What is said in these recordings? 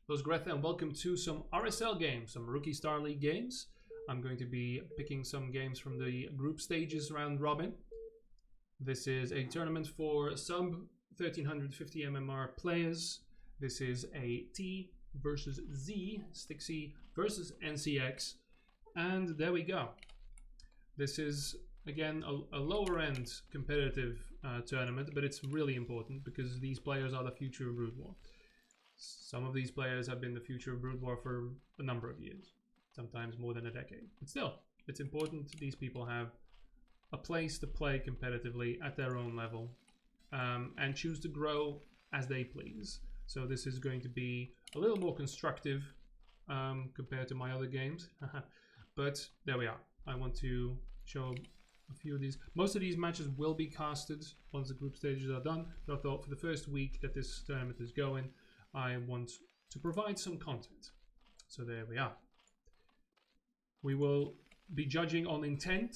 Those Greta, and welcome to some RSL games, some Rookie Star League games. I'm going to be picking some games from the group stages round robin. This is a tournament for sub 1350 MMR players. This is a T versus Z, Stixy versus NCX, and there we go. This is again a lower end competitive tournament, but it's really important because these players are the future of Brood War. Some of these players have been the future of Brood War for a number of years, sometimes more than a decade. But still, it's important these people have a place to play competitively at their own level and choose to grow as they please. So this is going to be a little more constructive compared to my other games. But there we are. I want to show a few of these. Most of these matches will be casted once the group stages are done. But I thought for the first week that this tournament is going, I want to provide some content. So there we are. We will be judging on intent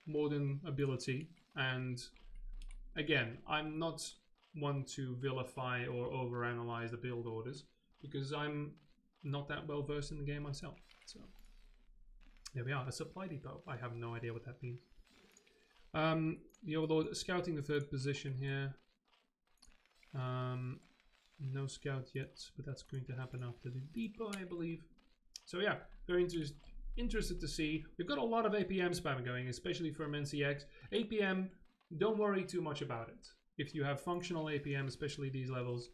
more than ability. And again, I'm not one to vilify or overanalyze the build orders because I'm not that well versed in the game myself. So there we are. A supply depot. I have no idea what that means. The Overlord scouting the third position here. No scout yet, but that's going to happen after the depot, I believe. So yeah, very interested to see. We've got a lot of APM spam going, especially from NCX. APM, don't worry too much about it. If you have functional APM, especially these levels,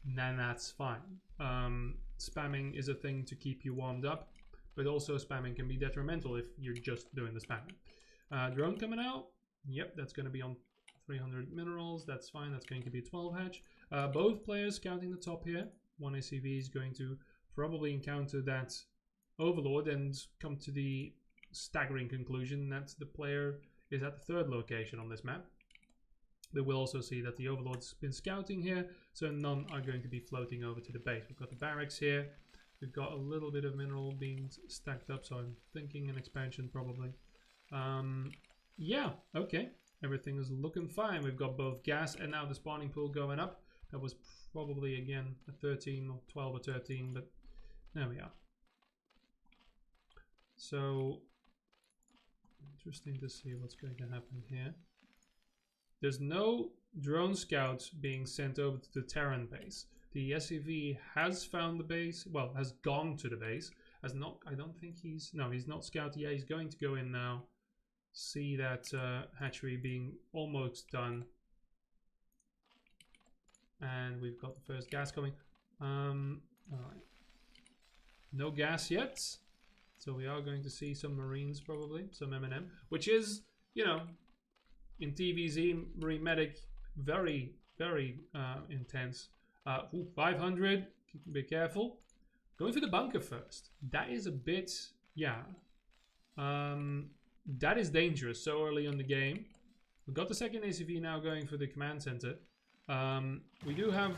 then that's fine. Spamming is a thing to keep you warmed up, but also spamming can be detrimental if you're just doing the spamming. Drone coming out. Yep, that's going to be on 300 minerals. That's fine. That's going to be a 12 hatch. Both players scouting the top here. One ACV is going to probably encounter that Overlord and come to the staggering conclusion that the player is at the third location on this map. They will also see that the Overlord's been scouting here, so none are going to be floating over to the base. We've got the barracks here. We've got a little bit of mineral being stacked up, so I'm thinking an expansion probably. Yeah, okay. Everything is looking fine. We've got both gas and now the spawning pool going up. That was probably, again, a 13 or 12 or 13, but there we are. So, interesting to see what's going to happen here. There's no drone scouts being sent over to the Terran base. The SCV has found the base, well, has gone to the base. Has not, I don't think he's not scouted yet. He's going to go in now. See that hatchery being almost done. And we've got the first gas coming. Alright. No gas yet. So we are going to see some Marines probably, some M&M, which is, you know, in TVZ, Marine Medic, very, very intense. 500, be careful. Going for the bunker first. That is a bit, yeah. That is dangerous so early in the game. We've got the second ACV now going for the command center. We do have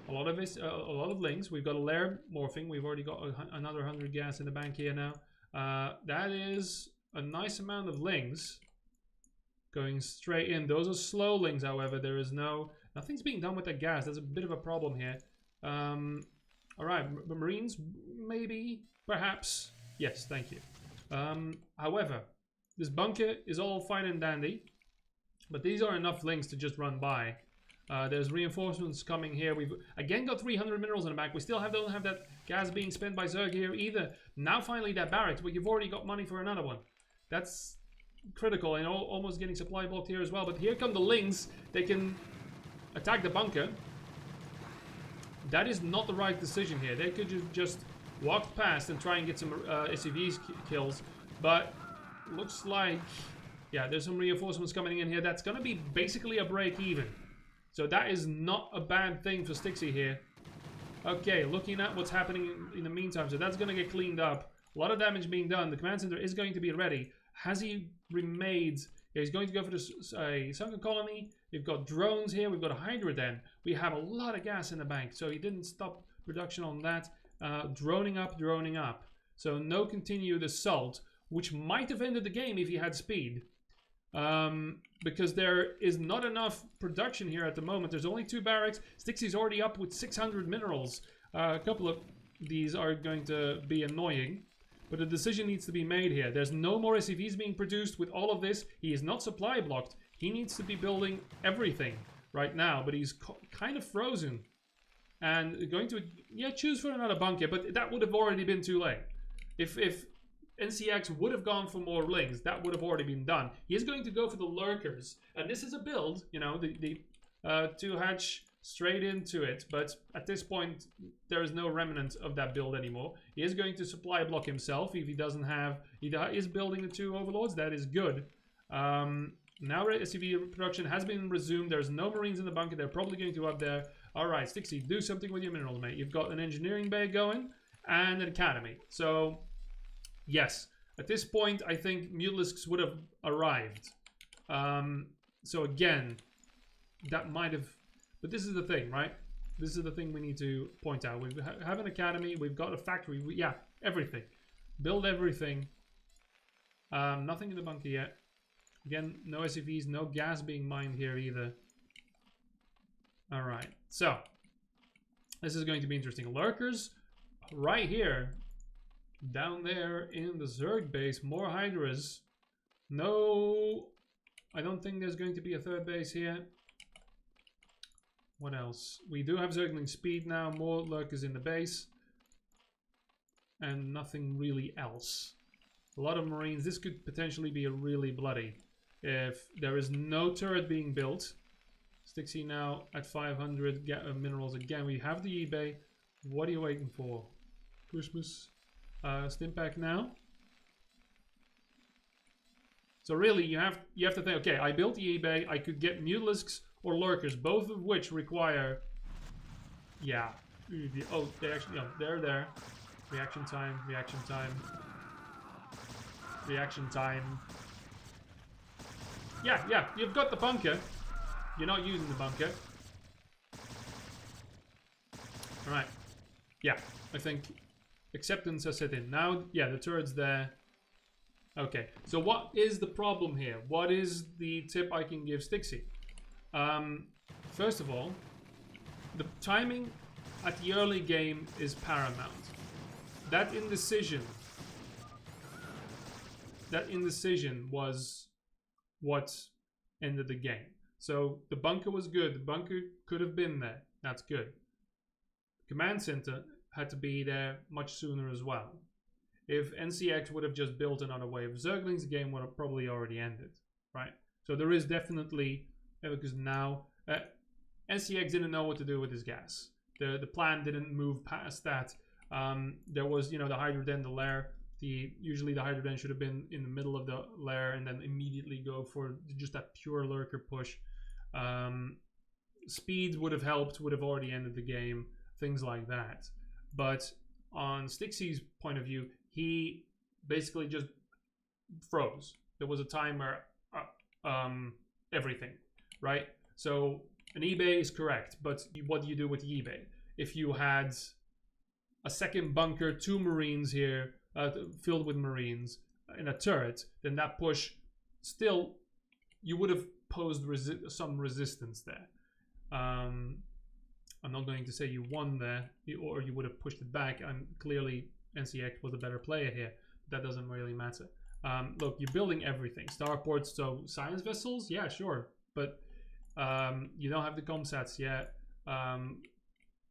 a lot of links. We've got a lair morphing. We've already got another 100 gas in the bank here now. That is a nice amount of links going straight in. Those are slow links, however. There is nothing's being done with that gas. There's a bit of a problem here. All right, Marines, maybe, perhaps. Yes, thank you. However, this bunker is all fine and dandy, but these are enough links to just run by. There's reinforcements coming here. We've again got 300 minerals in the back. We still don't have that gas being spent by Zerg here either. Now finally that barracks, but you've already got money for another one. That's critical and almost getting supply blocked here as well. But here come the links. They can attack the bunker. That is not the right decision here. They could have just walked past and try and get some SCVs kills. But looks like, yeah, there's some reinforcements coming in here. That's going to be basically a break even. So that is not a bad thing for Stixy here. Okay, looking at what's happening in the meantime. So that's going to get cleaned up. A lot of damage being done. The command center is going to be ready. Has he remade? Yeah, he's going to go for the sunken colony. We've got drones here. We've got a Hydra den. We have a lot of gas in the bank. So he didn't stop production on that. Droning up, droning up. So no continued assault, which might have ended the game if he had speed. Because there is not enough production here at the moment. There's only 2 barracks. Stixy's already up with 600 minerals. A couple of these are going to be annoying. But a decision needs to be made here. There's no more SCVs being produced with all of this. He is not supply blocked. He needs to be building everything right now, but he's kind of frozen. And going to, yeah, choose for another bunker, but that would have already been too late. If NCX would have gone for more lings, that would have already been done. He is going to go for the lurkers, and this is a build, you know, the 2-hatch straight into it, but at this point there is no remnant of that build anymore. He is going to supply block himself if he doesn't have, he is building the 2 overlords. That is good. Now SCV production has been resumed. There's no marines in the bunker. They're probably going to up there. All right, Stixy, do something with your minerals, mate. You've got an engineering bay going and an academy. So yes, at this point I think Mutalisks would have arrived. So again, that might have, but this is the thing, right? This is the thing we need to point out. We have an academy. We've got a factory. Yeah, everything. Build everything. Nothing in the bunker yet. Again, no SCVs, no gas being mined here either. All right, so this is going to be interesting. Lurkers right here, down there in the Zerg base. More Hydras. No, I don't think there's going to be a third base here. What else? We do have Zergling speed now. More lurkers in the base. And nothing really else. A lot of marines. This could potentially be a really bloody. If there is no turret being built. Stixy now at 500 minerals again. We have the eBay. What are you waiting for? Christmas. Stimpack now. So really you have to think, okay, I built the eBay. I could get Mutalisks or lurkers, both of which require, yeah. Oh, they actually, no, they're there. Reaction time, reaction time, reaction time. Yeah, you've got the bunker. You're not using the bunker. All right. Yeah, I think acceptance has set in. Now, yeah, the turret's there. Okay, so what is the problem here? What is the tip I can give Stixy? First of all, the timing at the early game is paramount. That indecision was what ended the game. So the bunker was good. The bunker could have been there. That's good. Command center had to be there much sooner as well. If NCX would have just built another wave of Zerglings, the game would have probably already ended, right? So there is definitely, because now NCX didn't know what to do with his gas. The plan didn't move past that. There was, you know, the Hydra Den, the lair. Usually the Hydra Den should have been in the middle of the lair and then immediately go for just that pure lurker push. Speed would have helped, would have already ended the game, things like that. But on Stixy's point of view, he basically just froze. There was a time where everything, right? So an eBay is correct, but what do you do with the eBay? If you had a second bunker, 2 marines here, filled with marines, and a turret, then that push still, you would have posed some resistance there. I'm not going to say you won there, or you would have pushed it back. Clearly NCX was a better player here. That doesn't really matter. Look, you're building everything. Starports, so science vessels, yeah, sure. But you don't have the comsats yet.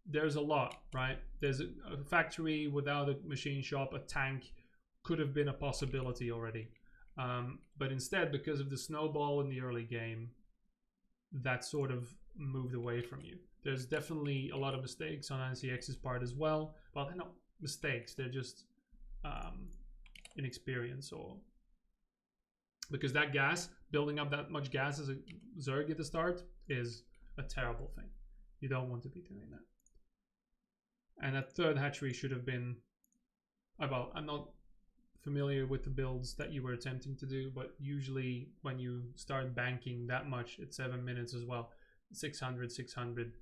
There's a lot, right? There's a factory without a machine shop, a tank could have been a possibility already. But instead, because of the snowball in the early game, that sort of moved away from you. There's definitely a lot of mistakes on NCX's part as well. Well, they're not mistakes, they're just inexperience, or because that gas, building up that much gas as a Zerg at the start is a terrible thing. You don't want to be doing that. And that third hatchery should have been, well, I'm not familiar with the builds that you were attempting to do, but usually when you start banking that much, it's 7 minutes as well. 600, 600,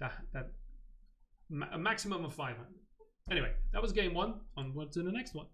a maximum of 500. Anyway, that was game 1. Onward to the next one.